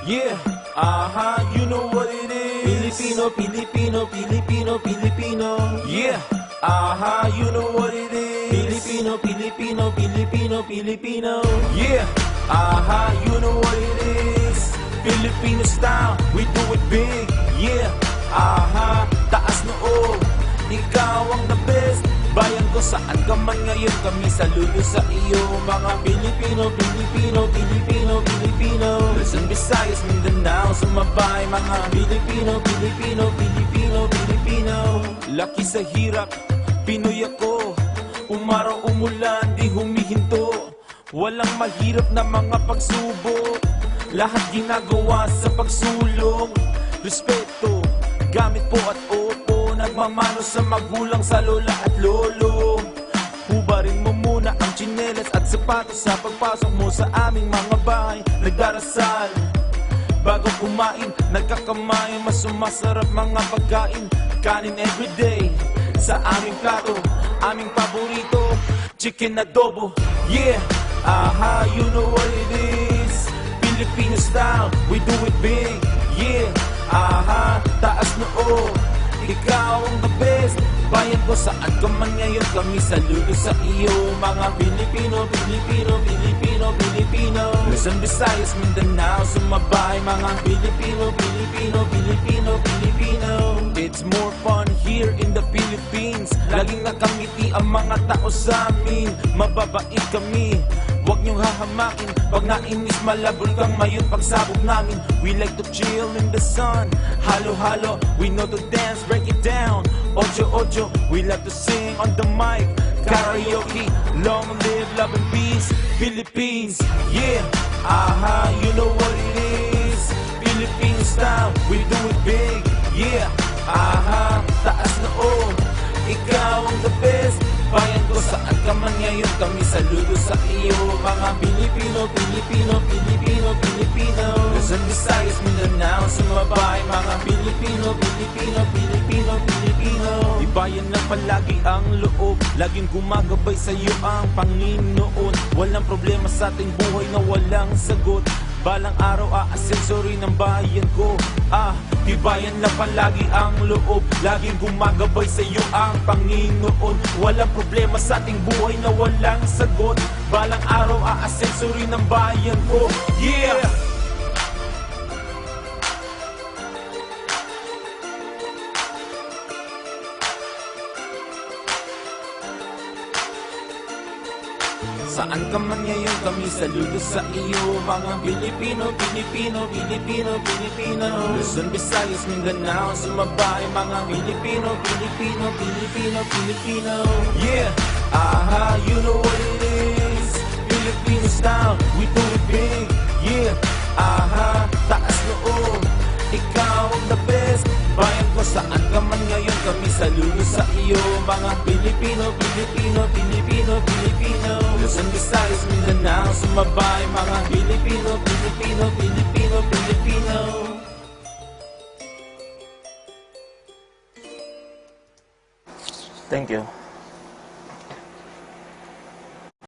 Yeah, you know what it is. Filipino, Filipino, Filipino, Filipino. Yeah, you know what it is. Filipino, Filipino, Filipino, Filipino. Yeah, you know what it is. Filipino style, we do it big. Yeah, taas noo, ikaw ang the best. Bayan ko saan ka man ngayon, kami saludo sa iyo. Mga Pilipino, Pilipino, Pilipino, Pilipino. Luzon, Visayas, Mindanao, sumabay. Mga Pilipino, Pilipino, Pilipino, Pilipino. Laki sa hirap, Pinoy ako. Umaraw umulan, di humihinto. Walang mahirap na mga pagsubok, lahat ginagawa sa pagsulong. Respeto, gamit po at opo. Nagmamano sa magulang, sa lola at lolo. Hubarin mo muna ang tsinelas at sapatos sa pagpasok mo sa aming mga bahay. Nagdarasal bago kumain, nagkakamay, mas sumasarap mga pagkain. Kanin everyday sa aming plato, aming paborito, chicken adobo. Yeah, you know what it is. Filipino style, we do it big. Yeah, taas noo, ikaw ang the best. Bayan ko saan ka man ngayon, kami saludo sa iyo. Mga Pilipino, Pilipino, Pilipino, Pilipino. Luzon, Visayas, Mindanao, sumabay. Mga Pilipino, Pilipino, Pilipino, Pilipino. It's more fun here in the Philippines. Laging nakangiti ang mga tao sa amin. Mababait kami, huwag niyong hahamakin. Pag nainis, malabol kang mayon pagsabog namin. We like to chill in the sun. Halo-halo, we know to dance, break it down. Ocho-ocho, we love to sing on the mic. Karaoke, long live love and peace. Philippines, yeah, you know what it is. Philippine style, we do it big. Yeah, taas noo, ikaw ang the best. Bayan ko saan ka man ngayon, kami saludo sa iyo. Mga Pilipino, Pilipino, Pilipino, Pilipino. Luzon, Visayas, Mindanao, sumabay. Mga Pilipino, Pilipino, Pilipino, Pilipino. Ibayan lang palagi ang loob, laging gumagabay sa iyo ang Panginoon. Walang problema sa ating buhay na walang sagot. Balang araw aasenso rin ang bayan ko. Tibayan lang palagi ang loob, laging gumagabay sa iyo ang Panginoon. Walang problema sa ating buhay na walang sagot. Balang araw aasenso rin ang bayan ko. Yeah! Saan ka man ngayon, kami saludo sa iyo. Mga Pilipino, Pilipino, Pilipino, Pilipino. Luzon, Visayas, Mindanao, sumabay. Mga Pilipino, Pilipino, Pilipino, Pilipino. Yeah, you know what it is. Filipino style, we do it big. Yeah, taas noo, ikaw ang the best. Bayan ko saan ka man ngayon, kami saludo sa iyo. Mga Pilipino, Pilipino, Pilipino, Pilipino. Luzon, Visayas, Mindanao, sumabay. Mga Pilipino, Pilipino, Pilipino, Pilipino. Thank you.